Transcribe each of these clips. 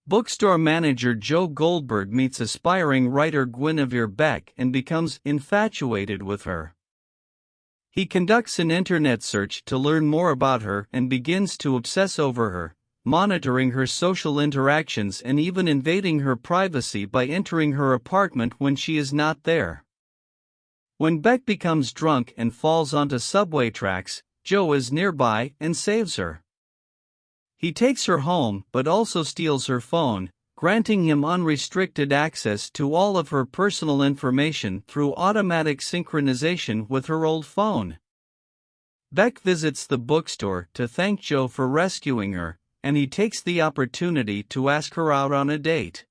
Bookstore manager Joe Goldberg meets aspiring writer Guinevere Beck and becomes infatuated with her. He conducts an internet search to learn more about her and begins to obsess over her, monitoring her social interactions and even invading her privacy by entering her apartment when she is not there. When Beck becomes drunk and falls onto subway tracks, Joe is nearby and saves her. He takes her home but also steals her phone, granting him unrestricted access to all of her personal information through automatic synchronization with her old phone. Beck visits the bookstore to thank Joe for rescuing her, and he takes the opportunity to ask her out on a date.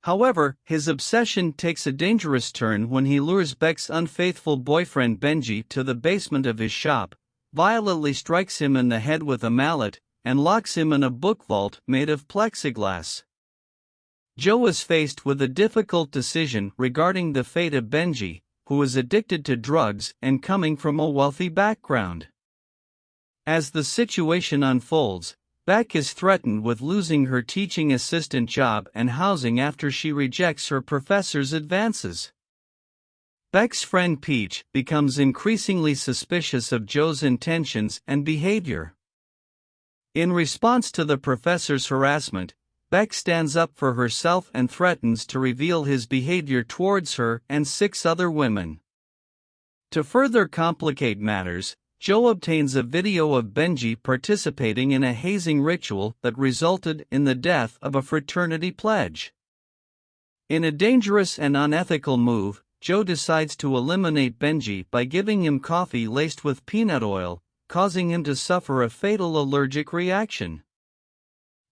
However, his obsession takes a dangerous turn when he lures Beck's unfaithful boyfriend Benji to the basement of his shop, violently strikes him in the head with a mallet, and locks him in a book vault made of plexiglass. Joe is faced with a difficult decision regarding the fate of Benji, who is addicted to drugs and coming from a wealthy background. As the situation unfolds, Beck is threatened with losing her teaching assistant job and housing after she rejects her professor's advances. Beck's friend Peach becomes increasingly suspicious of Joe's intentions and behavior. In response to the professor's harassment, Beck stands up for herself and threatens to reveal his behavior towards her and 6 other women. To further complicate matters, Joe obtains a video of Benji participating in a hazing ritual that resulted in the death of a fraternity pledge. In a dangerous and unethical move, Joe decides to eliminate Benji by giving him coffee laced with peanut oil, causing him to suffer a fatal allergic reaction.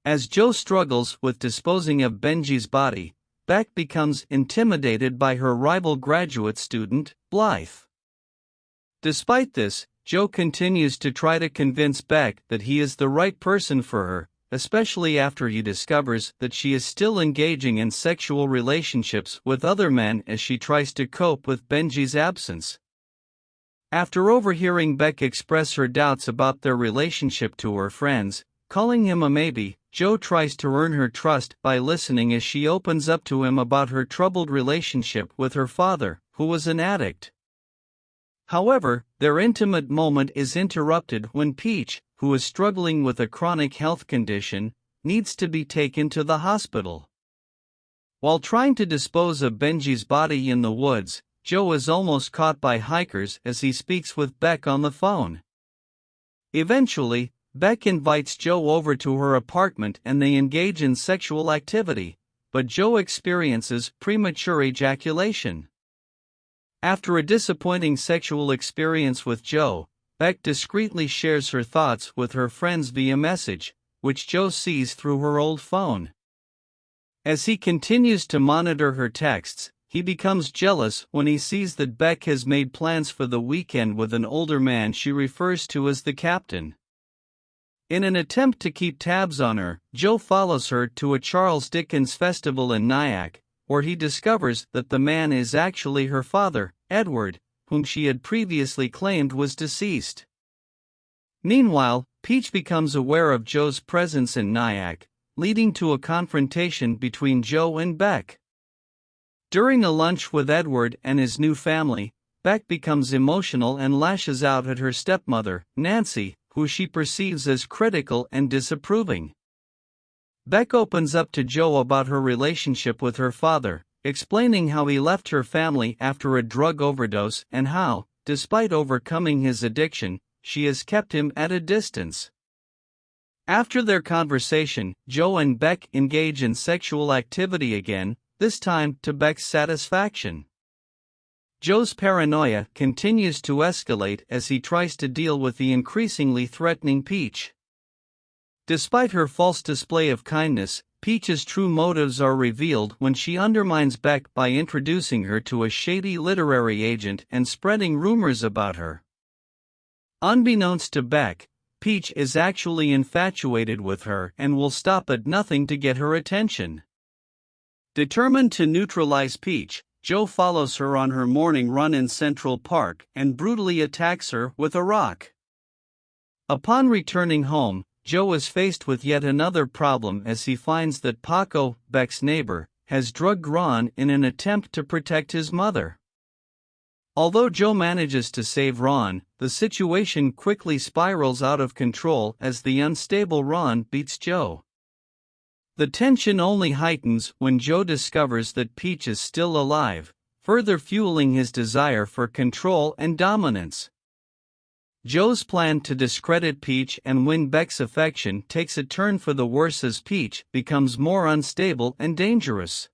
As Joe struggles with disposing of Benji's body, Beck becomes intimidated by her rival graduate student, Blythe. Despite this, Joe continues to try to convince Beck that he is the right person for her, especially after he discovers that she is still engaging in sexual relationships with other men as she tries to cope with Benji's absence. After overhearing Beck express her doubts about their relationship to her friends, calling him a maybe, Joe tries to earn her trust by listening as she opens up to him about her troubled relationship with her father, who was an addict. However, their intimate moment is interrupted when Peach, who is struggling with a chronic health condition, needs to be taken to the hospital. While trying to dispose of Benji's body in the woods, Joe is almost caught by hikers as he speaks with Beck on the phone. Eventually, Beck invites Joe over to her apartment and they engage in sexual activity, but Joe experiences premature ejaculation. After a disappointing sexual experience with Joe, Beck discreetly shares her thoughts with her friends via message, which Joe sees through her old phone. As he continues to monitor her texts, he becomes jealous when he sees that Beck has made plans for the weekend with an older man she refers to as the captain. In an attempt to keep tabs on her, Joe follows her to a Charles Dickens festival in Nyack, where he discovers that the man is actually her father, Edward, whom she had previously claimed was deceased. Meanwhile, Peach becomes aware of Joe's presence in Nyack, leading to a confrontation between Joe and Beck. During a lunch with Edward and his new family, Beck becomes emotional and lashes out at her stepmother, Nancy, who she perceives as critical and disapproving. Beck opens up to Joe about her relationship with her father, explaining how he left her family after a drug overdose and how, despite overcoming his addiction, she has kept him at a distance. After their conversation, Joe and Beck engage in sexual activity again, this time to Beck's satisfaction. Joe's paranoia continues to escalate as he tries to deal with the increasingly threatening Peach. Despite her false display of kindness, Peach's true motives are revealed when she undermines Beck by introducing her to a shady literary agent and spreading rumors about her. Unbeknownst to Beck, Peach is actually infatuated with her and will stop at nothing to get her attention. Determined to neutralize Peach, Joe follows her on her morning run in Central Park and brutally attacks her with a rock. Upon returning home, Joe is faced with yet another problem as he finds that Paco, Beck's neighbor, has drugged Ron in an attempt to protect his mother. Although Joe manages to save Ron, the situation quickly spirals out of control as the unstable Ron beats Joe. The tension only heightens when Joe discovers that Peach is still alive, further fueling his desire for control and dominance. Joe's plan to discredit Peach and win Beck's affection takes a turn for the worse as Peach becomes more unstable and dangerous.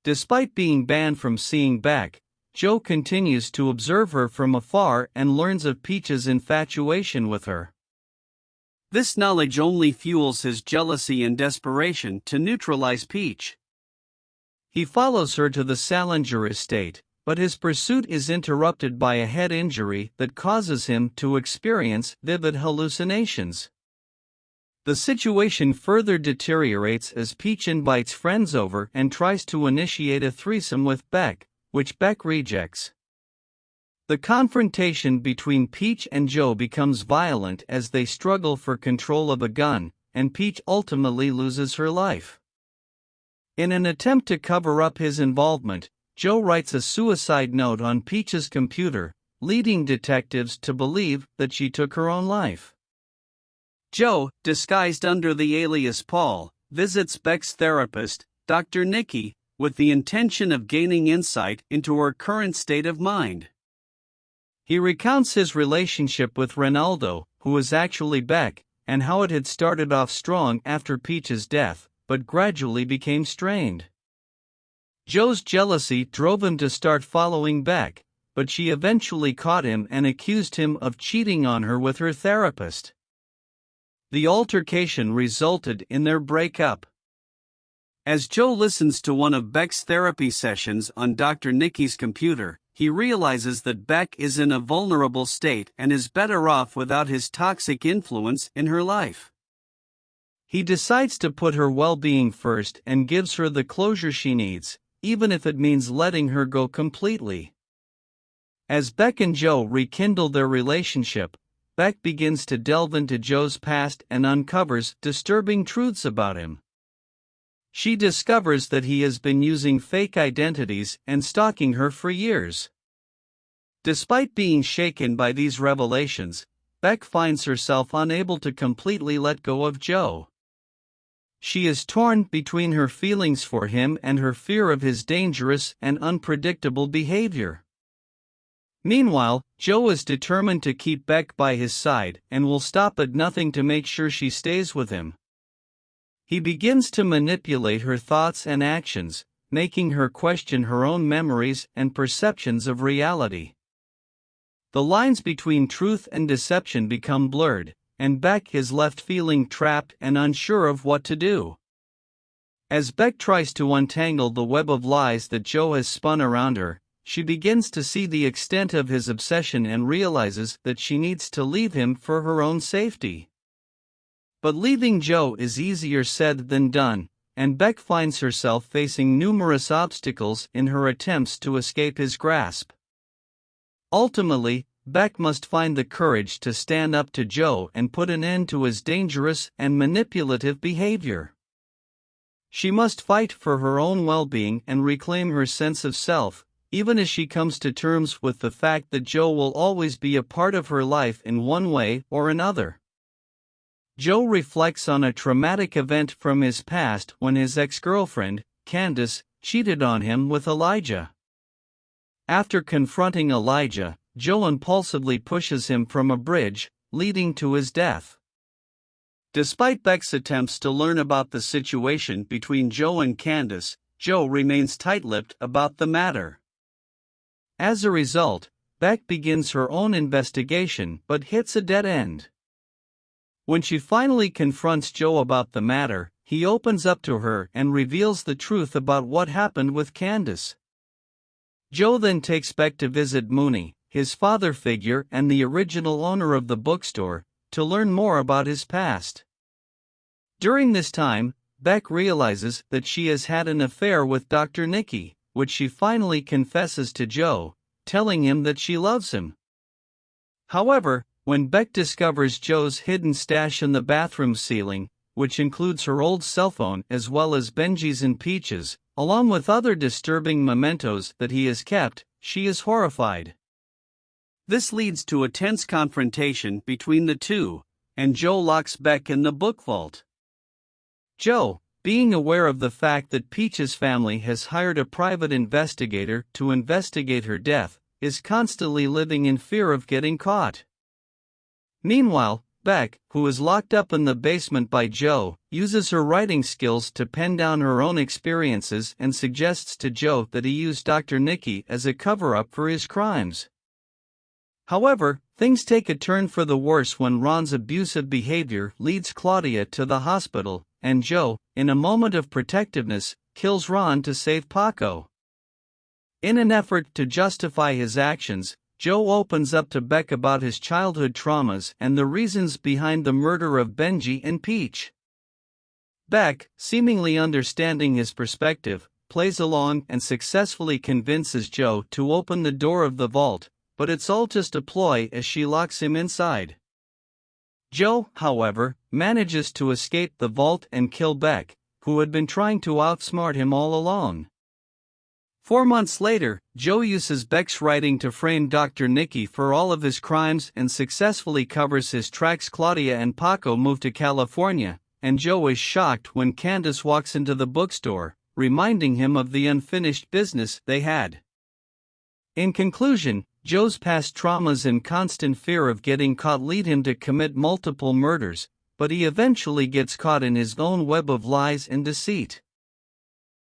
Despite being banned from seeing Beck, Joe continues to observe her from afar and learns of Peach's infatuation with her. This knowledge only fuels his jealousy and desperation to neutralize Peach. He follows her to the Salinger estate, but his pursuit is interrupted by a head injury that causes him to experience vivid hallucinations. The situation further deteriorates as Peach invites friends over and tries to initiate a threesome with Beck, which Beck rejects. The confrontation between Peach and Joe becomes violent as they struggle for control of a gun, and Peach ultimately loses her life. In an attempt to cover up his involvement, Joe writes a suicide note on Peach's computer, leading detectives to believe that she took her own life. Joe, disguised under the alias Paul, visits Beck's therapist, Dr. Nicky, with the intention of gaining insight into her current state of mind. He recounts his relationship with Ronaldo, who is actually Beck, and how it had started off strong after Peach's death, but gradually became strained. Joe's jealousy drove him to start following Beck, but she eventually caught him and accused him of cheating on her with her therapist. The altercation resulted in their breakup. As Joe listens to one of Beck's therapy sessions on Dr. Nicky's computer, he realizes that Beck is in a vulnerable state and is better off without his toxic influence in her life. He decides to put her well-being first and gives her the closure she needs, even if it means letting her go completely. As Beck and Joe rekindle their relationship, Beck begins to delve into Joe's past and uncovers disturbing truths about him. She discovers that he has been using fake identities and stalking her for years. Despite being shaken by these revelations, Beck finds herself unable to completely let go of Joe. She is torn between her feelings for him and her fear of his dangerous and unpredictable behavior. Meanwhile, Joe is determined to keep Beck by his side and will stop at nothing to make sure she stays with him. He begins to manipulate her thoughts and actions, making her question her own memories and perceptions of reality. The lines between truth and deception become blurred, and Beck is left feeling trapped and unsure of what to do. As Beck tries to untangle the web of lies that Joe has spun around her, she begins to see the extent of his obsession and realizes that she needs to leave him for her own safety. But leaving Joe is easier said than done, and Beck finds herself facing numerous obstacles in her attempts to escape his grasp. Ultimately, Beck must find the courage to stand up to Joe and put an end to his dangerous and manipulative behavior. She must fight for her own well-being and reclaim her sense of self, even as she comes to terms with the fact that Joe will always be a part of her life in one way or another. Joe reflects on a traumatic event from his past when his ex-girlfriend, Candace, cheated on him with Elijah. After confronting Elijah, Joe impulsively pushes him from a bridge, leading to his death. Despite Beck's attempts to learn about the situation between Joe and Candace, Joe remains tight-lipped about the matter. As a result, Beck begins her own investigation but hits a dead end. When she finally confronts Joe about the matter, he opens up to her and reveals the truth about what happened with Candace. Joe then takes Beck to visit Mooney, his father figure and the original owner of the bookstore, to learn more about his past. During this time, Beck realizes that she has had an affair with Dr. Nicky, which she finally confesses to Joe, telling him that she loves him. However, When Beck discovers Joe's hidden stash in the bathroom ceiling, which includes her old cell phone as well as Benji's and Peach's, along with other disturbing mementos that he has kept, she is horrified. This leads to a tense confrontation between the two, and Joe locks Beck in the book vault. Joe, being aware of the fact that Peach's family has hired a private investigator to investigate her death, is constantly living in fear of getting caught. Meanwhile, Beck, who is locked up in the basement by Joe, uses her writing skills to pen down her own experiences and suggests to Joe that he use Dr. Nicky as a cover-up for his crimes. However, things take a turn for the worse when Ron's abusive behavior leads Claudia to the hospital, and Joe, in a moment of protectiveness, kills Ron to save Paco. In an effort to justify his actions, Joe opens up to Beck about his childhood traumas and the reasons behind the murder of Benji and Peach. Beck, seemingly understanding his perspective, plays along and successfully convinces Joe to open the door of the vault, but it's all just a ploy as she locks him inside. Joe, however, manages to escape the vault and kill Beck, who had been trying to outsmart him all along. 4 months later, Joe uses Beck's writing to frame Dr. Nicky for all of his crimes and successfully covers his tracks. Claudia and Paco move to California, and Joe is shocked when Candace walks into the bookstore, reminding him of the unfinished business they had. In conclusion, Joe's past traumas and constant fear of getting caught lead him to commit multiple murders, but he eventually gets caught in his own web of lies and deceit.